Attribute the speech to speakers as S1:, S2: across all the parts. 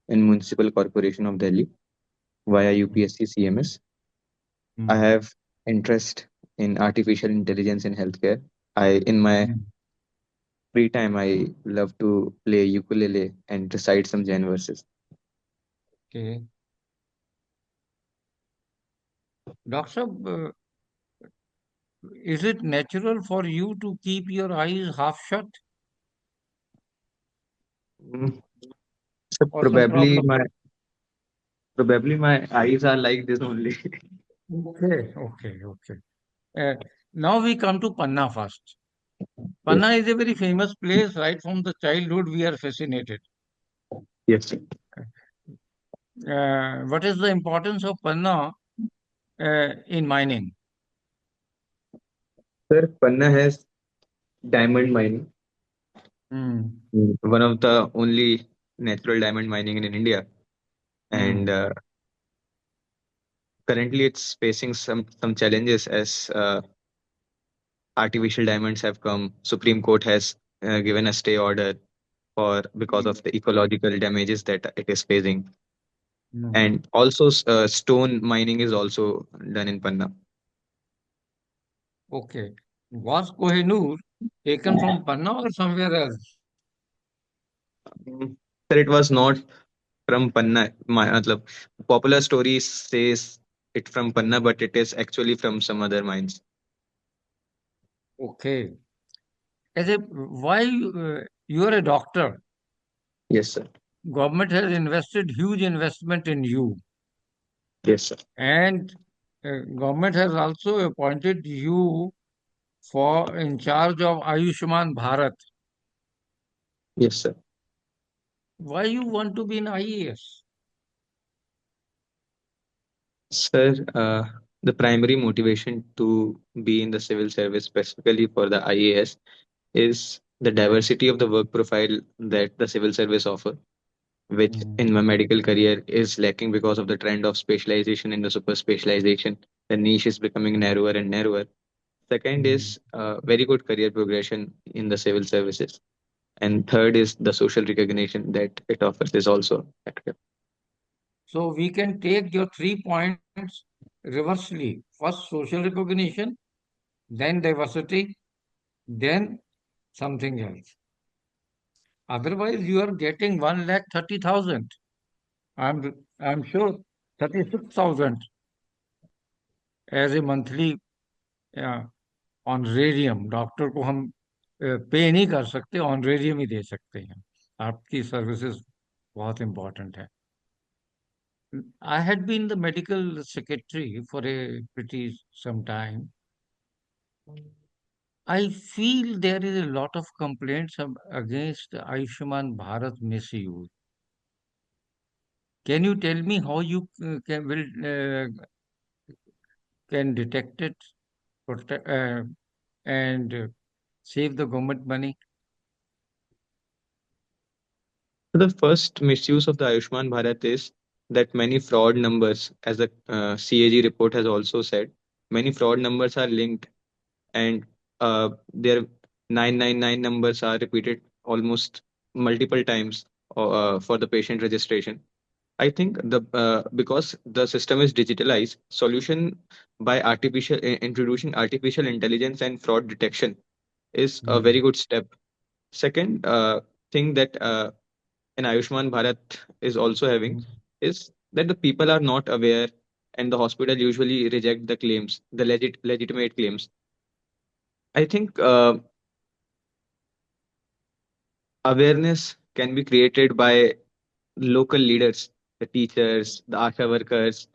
S1: in Municipal Corporation of Delhi via UPSC CMS. I
S2: Hmm.
S1: have interest in artificial intelligence in healthcare. In my
S2: Hmm.
S1: free time, I love to play ukulele and recite some Jain verses.
S2: Okay. Doctor, Sahab, is it natural for you to keep your eyes half shut
S1: Mm, So
S2: or some problem?
S1: probably my eyes are like this only.
S2: Okay, okay, okay. Uh, Now we come to Panna first.
S1: Yes,
S2: Panna is a very famous place. Right from the childhood, we are fascinated.
S1: yes.
S2: What is the importance of Panna in mining?
S1: Sir, Panna has diamond mining,
S2: Hmm.
S1: one of the only natural diamond mining in India, and
S2: Hmm.
S1: currently it's facing some challenges as artificial diamonds have come. Supreme Court has given a stay order for because of the ecological damages that it is facing,
S2: Hmm.
S1: and also stone mining is also done in Panna.
S2: Okay. Was Kohinoor taken from Panna or somewhere else?
S1: Mm. Sir, it was not from Panna. Matlab, popular story says it from Panna, but it is actually from some other mines.
S2: Okay. Why you are a doctor?
S1: Yes, sir.
S2: Government has invested huge investment in you,
S1: Yes, sir.
S2: and government has also appointed you for in charge of Ayushman Bharat.
S1: Yes, sir.
S2: Why you want to be in IAS?
S1: Sir, the primary motivation to be in the civil service, specifically for the IAS, is the diversity of the work profile that the civil service offer, which
S2: Mm,
S1: in my medical career is lacking because of the trend of specialization in the super specialization. The niche is becoming narrower and narrower. Second
S2: mm.
S1: is very good career progression in the civil services. And third is the social recognition that it offers is also active.
S2: So we can take your 3 points reversely. First, social recognition, then diversity, then something else. Otherwise, you are getting 1,30,000. I'm sure 36,000 as a monthly honorarium doctor को हम पे नहीं कर सकते honorarium ही दे सकते हैं आपकी services बहुत इंपॉर्टेंट है I had been the medical secretary for a pretty some time. I feel there is a lot of complaints against Ayushman Bharat misuse. Can you tell me how you can detect it and save the government money?
S1: So the first misuse of the Ayushman Bharat is that many fraud numbers, as the CAG report has also said, many fraud numbers are linked and their 999 numbers are repeated almost multiple times for the patient registration. I think the because the system is digitalized, solution by introducing artificial intelligence and fraud detection is a very
S2: Hmm.
S1: good step. Second thing that and Ayushman Bharat is also having is that the people are not aware and the hospital usually reject the claims, the legitimate claims. I think awareness can be created by local leaders, the teachers, the ASHA workers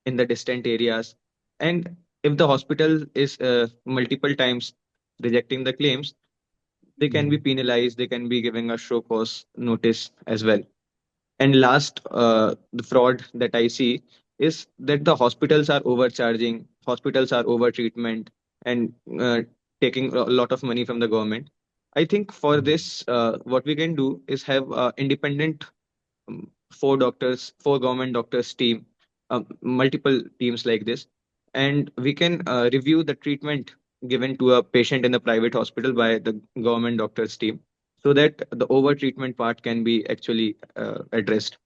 S1: in the distant areas. And if the hospital is multiple times rejecting the claims, they can be
S2: Hmm.
S1: penalized, they can be giving a show cause notice as well. And last, the fraud that I see is that the hospitals are overcharging, hospitals are over treatment, and taking a lot of money from the government. I think for
S2: Hmm.
S1: this, what we can do is have independent four doctors, four government doctors team, multiple teams like this, and we can review the treatment given to a patient in the private hospital by the government doctors team, so that the over treatment part can be actually addressed.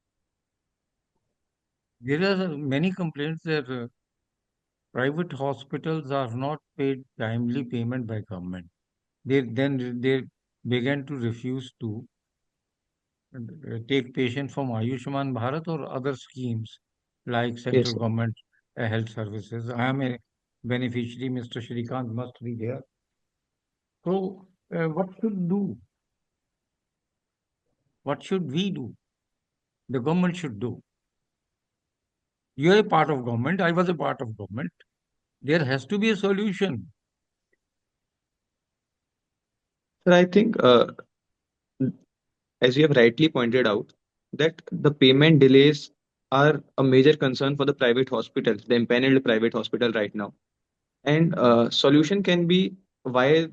S2: There are many complaints that private hospitals are not paid timely payment by government. They began to refuse to take patient from Ayushman Bharat or other schemes like
S1: Yes,
S2: central
S1: sir.
S2: government health services. I am a beneficiary. Mr. Shrikant must be there. So, what should do? What should we do? The government should do. You are a part of government. I was a part of government. There has to be a solution.
S1: Sir, I think, as you have rightly pointed out, that the payment delays are a major concern for the private hospitals, the empaneled private hospital right now. And solution can be why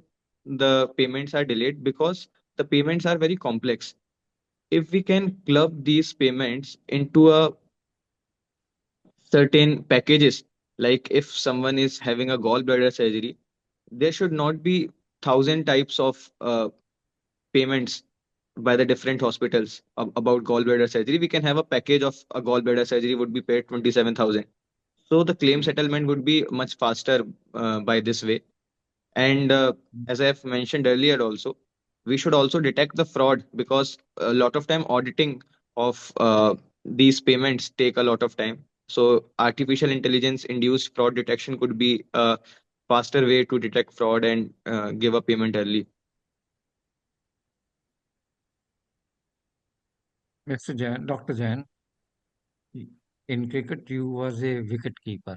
S1: the payments are delayed, because the payments are very complex. If we can club these payments into a certain packages, like if someone is having a gallbladder surgery, there should not be thousand types of payments by the different hospitals about gallbladder surgery. We can have a package of a gallbladder surgery would be paid 27,000. So the claim settlement would be much faster by this way. And as I have mentioned earlier, also, we should also detect the fraud, because a lot of time auditing of these payments take a lot of time. So artificial intelligence induced fraud detection could be a faster way to detect fraud and give a payment early.
S2: Mr. Jain, Dr. Jain, in cricket, you was a wicket keeper.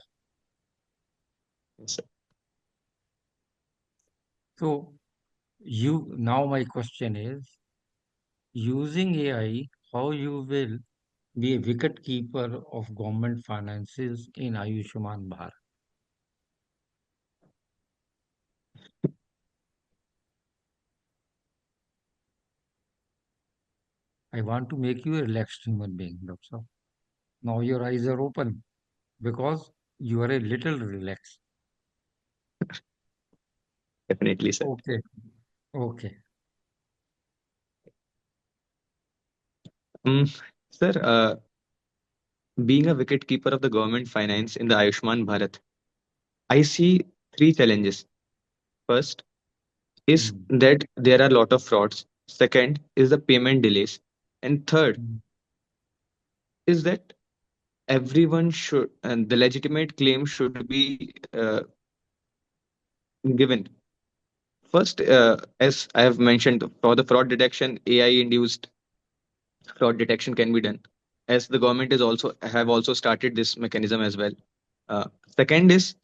S1: Yes, sir.
S2: So, now my question is, using AI, how you will be a wicket keeper of government finances in Ayushman Bharat? I want to make you a relaxed human being, Doctor. Now your eyes are open because you are a little relaxed.
S1: Definitely, sir.
S2: Okay, okay.
S1: Um, Sir, being a wicket keeper of the government finance in the Ayushman Bharat, I see three challenges. First is
S2: Mm,
S1: that there are a lot of frauds. Second is the payment delays. And third
S2: mm,
S1: is that everyone should, and the legitimate claim should be given. First, as I have mentioned, for the fraud detection, AI induced fraud detection can be done, as the government is also have also started this mechanism as well. Uh, Second is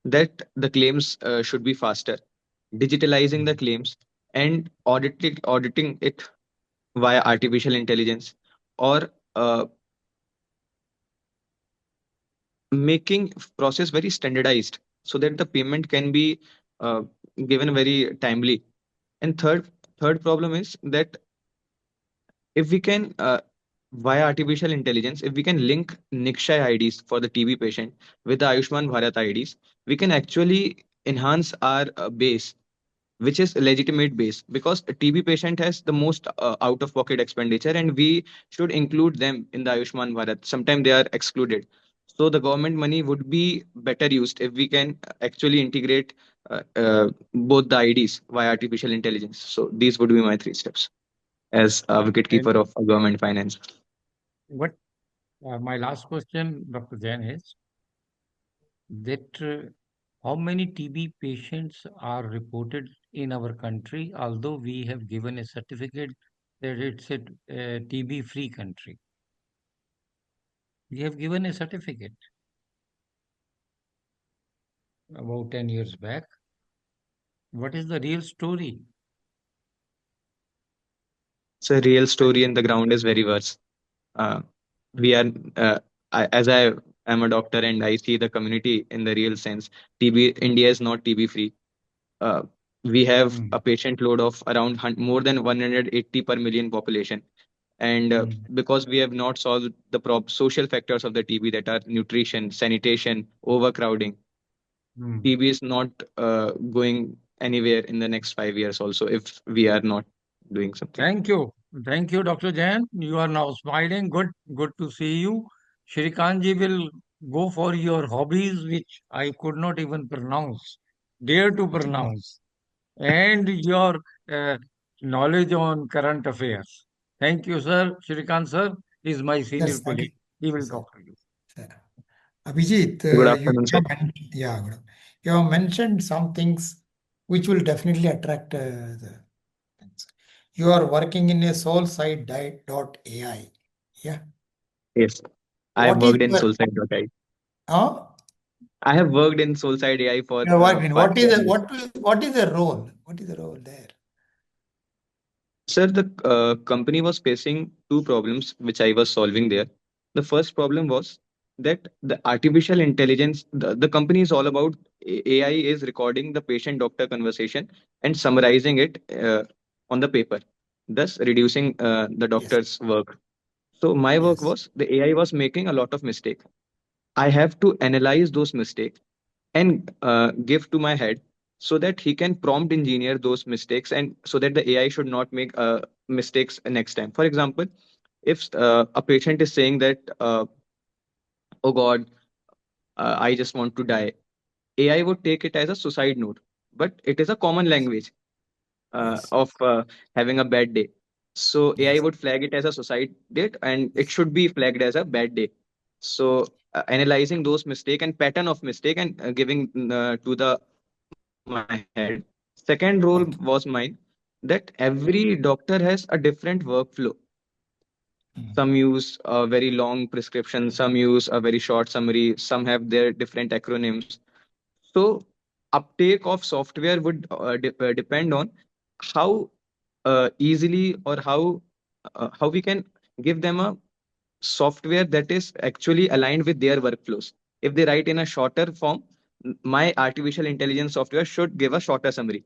S1: that the claims should be faster, digitalizing the
S2: mm.
S1: claims and auditing it via artificial intelligence, or making process very standardized so that the payment can be uh, given very timely. And third problem is that if we can via artificial intelligence, if we can link Nikshay IDs for the TB patient with the Ayushman Bharat IDs, we can actually enhance our base, which is a legitimate base, because a TB patient has the most out of pocket expenditure, and we should include them in the Ayushman Bharat. Sometimes they are excluded. So the government money would be better used if we can actually integrate both the IDs via artificial intelligence. So these would be my three steps as a wicket keeper
S2: And
S1: of a government finance.
S2: what my last question, Dr. Jain, is that how many TB patients are reported in our country, although we have given a certificate that it's a TB-free country. We have given a certificate about 10 years back. What is the real story?
S1: So real story in the ground is very worse. Uh, we are, uh, as I am a doctor and I see the community in the real sense, TB, India is not TB free. Uh, we have
S2: Mm,
S1: a patient load of around more than 180 per million population. And
S2: mm,
S1: because we have not solved the social factors of the TB, that are nutrition, sanitation, overcrowding,
S2: mm.
S1: TB is not going anywhere in the next 5 years also, if we are not doing something.
S2: Thank you. Thank you, Dr. Jain. You are now smiling. Good to see you. Shrikant ji will go for your hobbies, which I could not even pronounce, dare to pronounce, and your uh, knowledge on current affairs. Thank you, sir. Shrikant sir is my senior
S3: Yes, thank you.
S2: colleague. He will
S3: Yes, sir.
S2: talk to you.
S3: Sir. Abhijit,
S1: Good
S3: you
S1: afternoon, sir.
S3: have yeah, good. You have mentioned some things which will definitely attract the things. You are working in a soul side dot AI. Yeah.
S1: Yes, I have
S3: What is
S1: worked in
S3: the
S1: Soulside.ai.
S3: huh?
S1: I have worked in Soulside AI for
S3: You are working.
S1: past
S3: What is
S1: 10
S3: the
S1: years.
S3: what is the role? What is the role there?
S1: Sir, the company was facing two problems which I was solving there. The first problem was that the artificial intelligence, the company is all about AI is recording the patient doctor conversation and summarizing it on the paper, thus reducing the
S3: Yes,
S1: doctor's work. So my work
S3: yes,
S1: was the AI was making a lot of mistakes. I have to analyze those mistakes and give to my head so that he can prompt engineer those mistakes and so that the AI should not make mistakes next time. For example, if a patient is saying that, oh God, I just want to die, AI would take it as a suicide note, but it is a common language
S3: yes,
S1: of having a bad day. So AI
S3: yes,
S1: would flag it as a suicide date and it
S3: yes.
S1: should be flagged as a bad day. So analyzing those mistake and pattern of mistake and giving to the my head. Second role was
S3: Okay.
S1: mine, that every doctor has a different workflow. Some
S3: Mm.
S1: use a very long prescription, some use a very short summary, some have their different acronyms. So uptake of software would depend on how easily or how we can give them a software that is actually aligned with their workflows. If they write in a shorter form, my artificial intelligence software should give a shorter summary.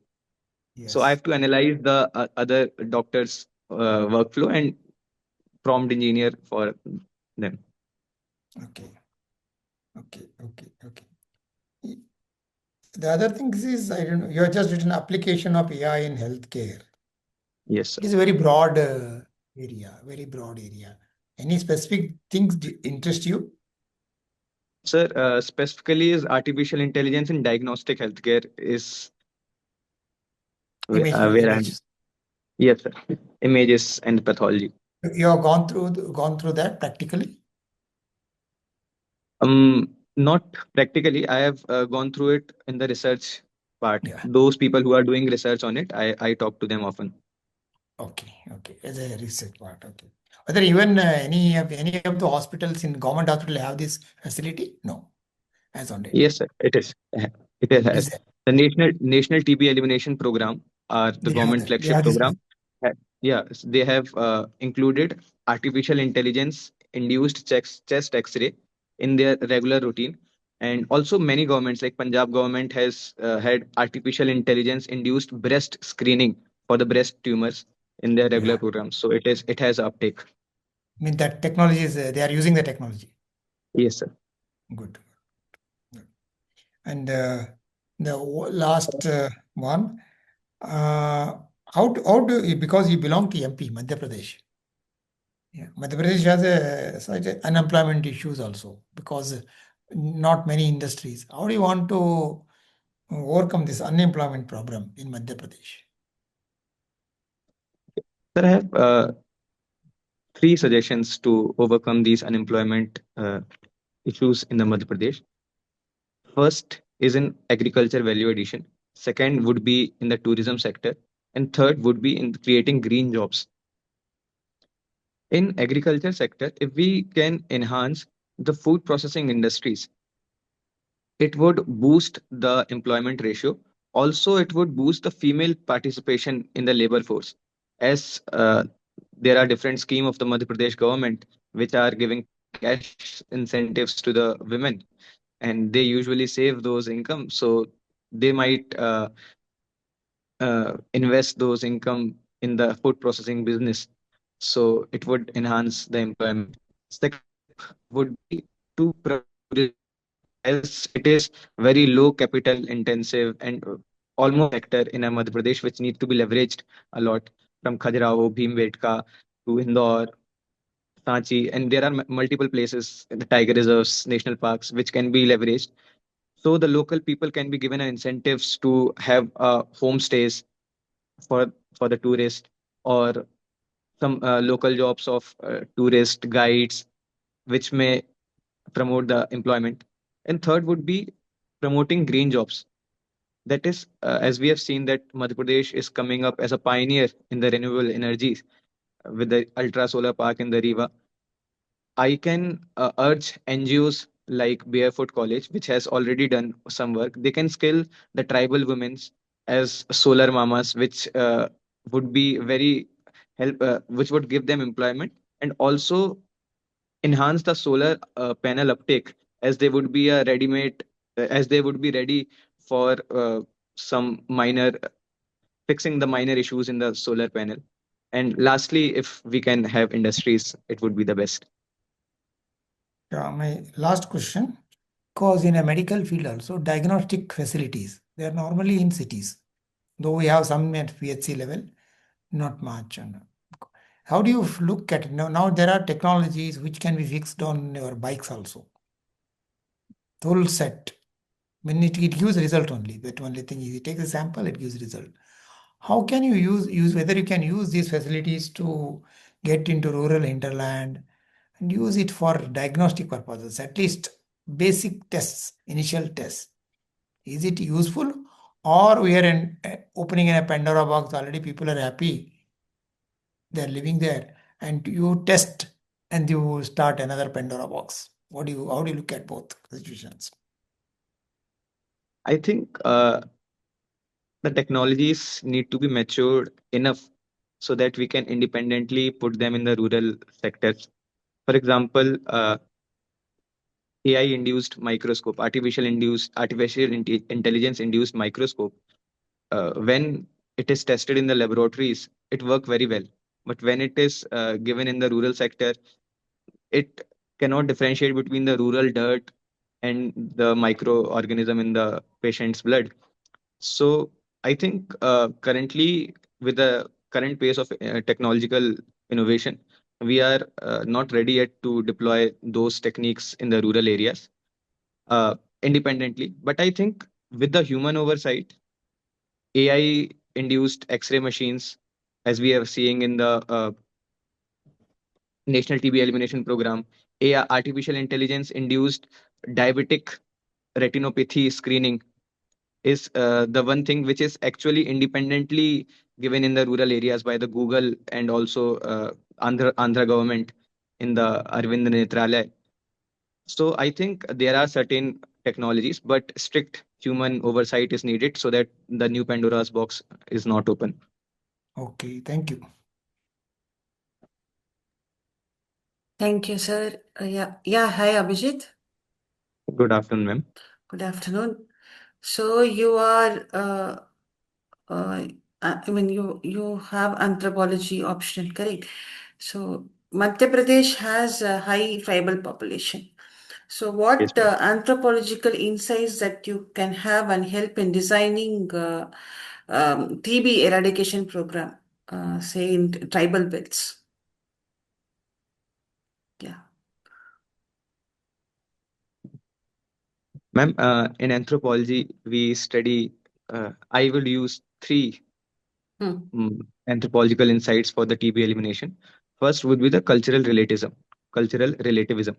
S1: So I
S3: Yes.
S1: have to analyze the other doctors' workflow and prompt engineer for them.
S3: Okay. Okay. Okay. Okay. The other thing is, I don't know, you have just written application of AI in healthcare.
S1: Yes, sir.
S3: It is a very broad area, very broad area. Any specific things interest you?
S1: Sir, specifically is artificial intelligence in diagnostic healthcare is where I'm.
S3: Images.
S1: Yes, sir. Images and pathology.
S3: You have gone through that practically?
S1: Not practically. I have gone through it in the research part.
S3: Yeah.
S1: Those people who are doing research on it, I talk to them often.
S3: Okay. Okay. As a research part. Okay. Whether even any of the hospitals in government hospital have this facility? No, as on date.
S1: Yes, sir. It is. It
S3: It is
S1: has
S3: there.
S1: the National TB Elimination Program, or the
S3: They have
S1: government
S3: that. They
S1: flagship
S3: have this.
S1: program. Yeah, they have included artificial intelligence induced chest X-ray in their regular routine, and also many governments like Punjab government has had artificial intelligence induced breast screening for the breast tumors in their regular
S3: Yeah.
S1: programs. So it has uptake.
S3: I mean that technology is they are using the technology.
S1: Yes, sir.
S3: Good. Good. And the last one, uh, how do you, because you belong to MP, Madhya Pradesh. Yeah, Madhya Pradesh has such unemployment issues also because not many industries. How do you want to overcome this unemployment problem in Madhya Pradesh?
S1: Sir, I have three suggestions to overcome these unemployment issues in the Madhya Pradesh. First is in agriculture value addition. Second would be in the tourism sector. And third would be in creating green jobs. In agriculture sector, if we can enhance the food processing industries, it would boost the employment ratio. Also, it would boost the female participation in the labor force, as there are different scheme of the Madhya Pradesh government which are giving cash incentives to the women, and they usually save those income, so they might invest those income in the food processing business, so it would enhance the employment. Second step would be to promote tourism, as it is very low capital intensive and almost sector in Madhya Pradesh which need to be leveraged a lot, from Khajuraho, Bhimbetka to Indore. Sanchi, and there are multiple places, the tiger reserves, national parks, which can be leveraged. So the local people can be given incentives to have homestays for the tourist, or some local jobs of tourist guides, which may promote the employment. And third would be promoting green jobs. That is, as we have seen that Madhya Pradesh is coming up as a pioneer in the renewable energies with the ultra solar park in the Riva. I can urge NGOs like Barefoot College, which has already done some work. They can skill the tribal women as solar mamas, which would be very which would give them employment, and also enhance the solar panel uptake, as they would be a ready-made, as they would be ready for some minor fixing the minor issues in the solar panel. And lastly, if we can have industries, it would be the best.
S3: Yeah, my last question, because in a medical field also, diagnostic facilities, they are normally in cities, though we have some at PHC level, not much. And how do you look at it? Now there are technologies which can be fixed on your bikes also. Tool set. When it gives result only. But only thing is, you take the sample, it gives result. How can you use whether you can use these facilities to get into rural hinterland and use it for diagnostic purposes, at least basic tests, initial tests? Is it useful, or we are opening in a Pandora box? Already people are happy, they are living there, and you test and you start another Pandora box. How do you look at both situations?
S1: I think the technologies need to be matured enough so that we can independently put them in the rural sectors. For example, AI induced microscope, intelligence induced microscope. When it is tested in the laboratories, it work very well. But when it is given in the rural sector, it cannot differentiate between the rural dirt and the microorganism in the patient's blood. So I think currently, with the current pace of technological innovation, we are not ready yet to deploy those techniques in the rural areas uh, independently. But I think with the human oversight, AI induced X-ray machines, as we are seeing in the National TB Elimination Program, AI, artificial intelligence induced diabetic retinopathy screening is the one thing which is actually independently given in the rural areas by the Google, and also Andhra government in the Arvind Netralaya. So I think there are certain technologies, but strict human oversight is needed so that the new Pandora's box is not open.
S3: Okay, thank you.
S4: Thank you, sir. Hi, Abhijit.
S1: Good afternoon, ma'am.
S4: Good afternoon. So you are, uh, you have anthropology optional, correct? So Madhya Pradesh has a high tribal population. So
S1: Yes,
S4: what
S1: ma'am.
S4: anthropological insights that you can have and help in designing TB eradication program, say in tribal belts? Yeah.
S1: Ma'am, in anthropology, we study, I will use three
S4: Hmm.
S1: anthropological insights for the TB elimination. First would be the cultural relativism. Cultural relativism.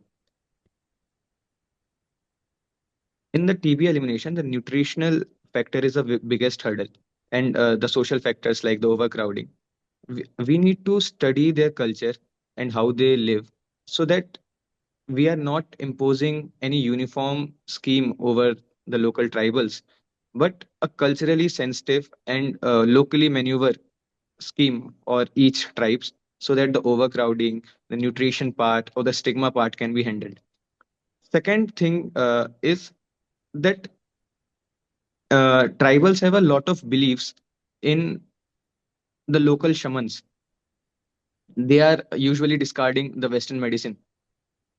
S1: In the TB elimination, the nutritional factor is the biggest hurdle, and the social factors like the overcrowding. We need to study their culture and how they live, so that we are not imposing any uniform scheme over the local tribals, but a culturally sensitive and locally maneuver scheme or each tribes, so that the overcrowding, the nutrition part, or the stigma part can be handled. Second thing is that tribals have a lot of beliefs in the local shamans. They are usually discarding the Western medicine.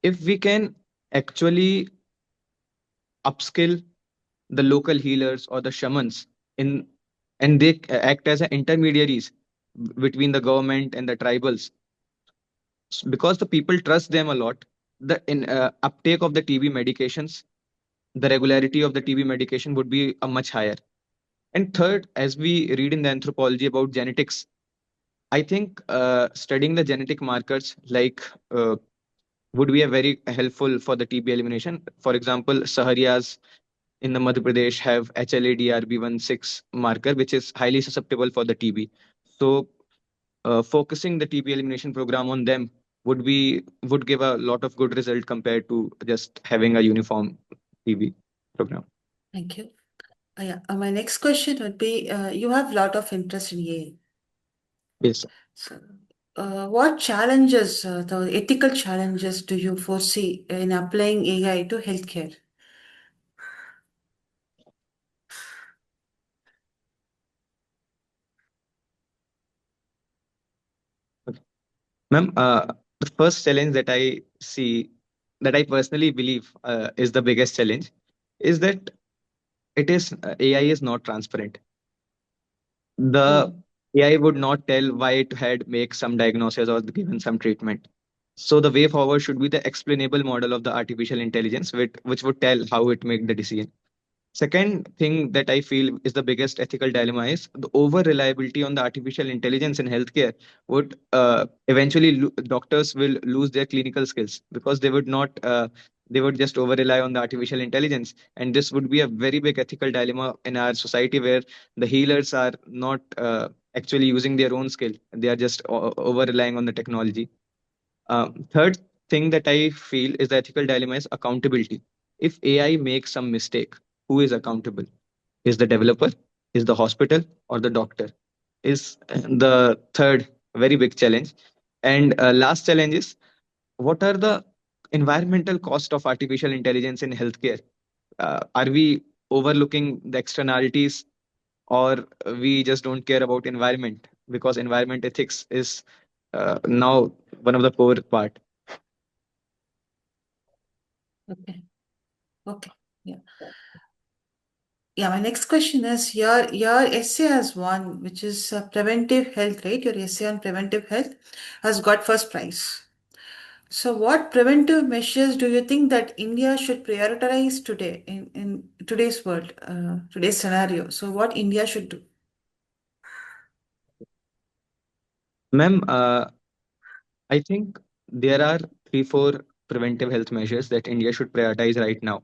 S1: If we can actually upskill the local healers or the shamans in, and they act as a intermediaries between the government and the tribals, Because the people trust them a lot, the uptake of the TB medications, the regularity of the TB medication would be a much higher. And third, as we read in the anthropology about genetics, I think studying the genetic markers would be a very helpful for the TB elimination. For example, Saharias in the Madhya Pradesh have HLA-DRB16 marker, which is highly susceptible for the TB. So focusing the TB elimination program on them would give a lot of good result compared to just having a uniform TB program.
S4: Thank you. Yeah. My next question would be, you have a lot of interest in AI.
S1: Yes.
S4: So, what challenges, the ethical challenges, do you foresee in applying AI to healthcare?
S1: Ma'am, the first challenge that I see, that I personally believe is the biggest challenge, is that AI is not transparent. The
S4: Mm.
S1: AI would not tell why it had make some diagnosis or given some treatment. So the way forward should be the explainable model of the artificial intelligence, which would tell how it make the decision. Second thing that I feel is the biggest ethical dilemma is the over reliability on the artificial intelligence in healthcare would eventually doctors will lose their clinical skills because they would just over rely on the artificial intelligence, and this would be a very big ethical dilemma in our society where the healers are not actually using their own skill; they are just over relying on the technology. Third thing that I feel is the ethical dilemma is accountability. If AI makes some mistake, who is accountable? Is the developer, is the hospital, or the doctor? Is the third very big challenge. And last challenge is what are the environmental cost of artificial intelligence in healthcare? Are we overlooking the externalities, or we just don't care about environment because environment ethics is now one of the core part.
S4: Okay. Okay. Yeah. Yeah. My next question is your essay has one, which is preventive health, right? Your essay on preventive health has got first prize. So, what preventive measures do you think that India should prioritize today in today's world, today's scenario? So, what India should do?
S1: Ma'am, I think there are three, four preventive health measures that India should prioritize right now.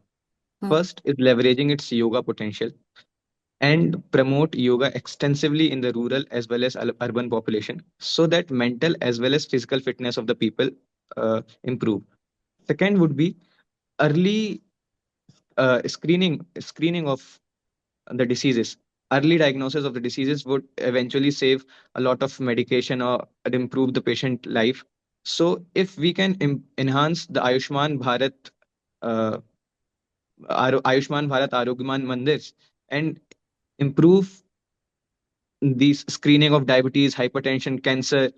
S4: Hmm.
S1: First is leveraging its yoga potential and promote yoga extensively in the rural as well as urban population so that mental as well as physical fitness of the people improve. Second would be early screening of the diseases. Early diagnosis of the diseases would eventually save a lot of medication or improve the patient life. So if we can enhance the uh, Ayushman Bharat Arogyaman Mandirs and improve these screening of diabetes, hypertension, cancer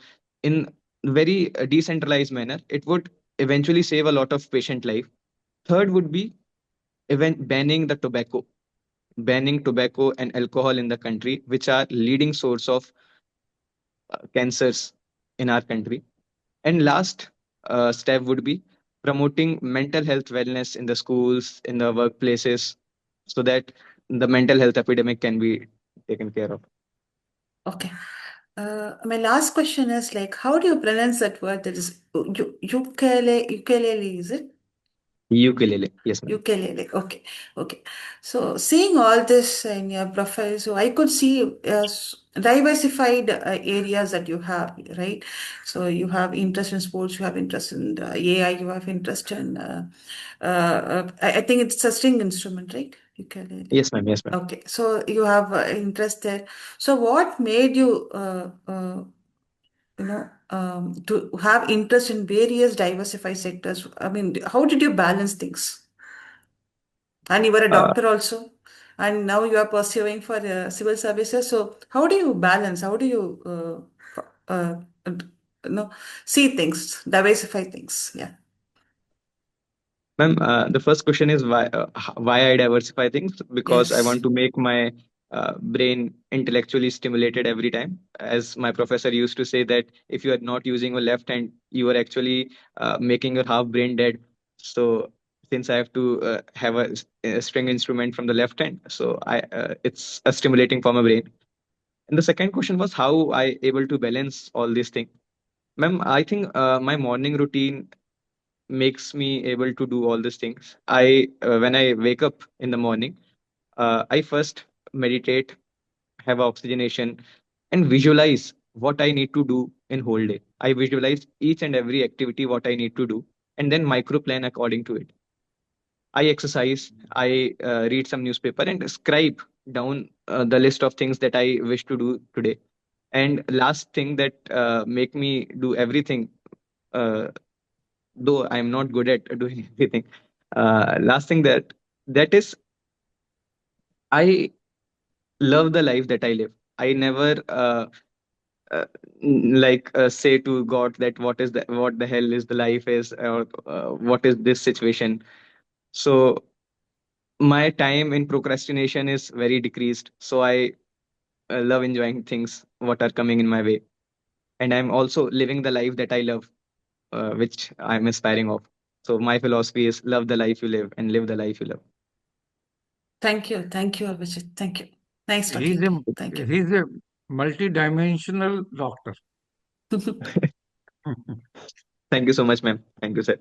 S1: in very decentralized manner, it would eventually save a lot of patient life. Third would be event banning tobacco and alcohol in the country, which are leading source of cancers in our country. And last step would be promoting mental health wellness in the schools, in the workplaces, so that the mental health epidemic can be taken care of.
S4: Okay. My last question is like, how do you pronounce that word? That is ukulele, is it?
S1: Ukulele, yes, ma'am.
S4: Ukulele. Okay. Okay. So seeing all this in your profile, so I could see diversified areas that you have, right? So you have interest in sports, you have interest in AI, you have interest in, I think it's a string instrument, right? Ukulele.
S1: Yes, ma'am. Yes, ma'am.
S4: Okay. So you have interest there. So what made you, to have interest in various diversified sectors? I mean, how did you balance things? And you were a
S1: Uh,
S4: doctor also, and now you are pursuing for civil services. So how do you balance? How do you uh, see things, diversify things? Yeah.
S1: Ma'am, the first question is why I diversify things because I
S4: Yes.
S1: want to make my brain intellectually stimulated every time. As my professor used to say that if you are not using your left hand, you are actually making your half brain dead. So since I have to have a string instrument from the left hand, so it's a stimulating for my brain. And the second question was how I able to balance all these things. Ma'am, I think my morning routine makes me able to do all these things. When I wake up in the morning, I first meditate, have oxygenation, and visualize what I need to do in whole day. I visualize each and every activity what I need to do, and then micro plan according to it. I exercise, I read some newspaper, and scribe down the list of things that I wish to do today. And last thing that make me do everything, uh, though I'm not good at doing everything. Last thing that is, I love the life that I live. I never uh, say to God that what the hell is the life is, or what is this situation. So my time in procrastination is very decreased. So I love enjoying things what are coming in my way, and I'm also living the life that I love, which I'm aspiring of. So my philosophy is love the life you live and live the life you love.
S4: Thank you, Abhijit. Thank you. Nice
S2: He's
S4: talking
S2: a
S4: to you. Thank you.
S2: he's a multi-dimensional doctor.
S1: Thank you so much, ma'am. Thank you, sir.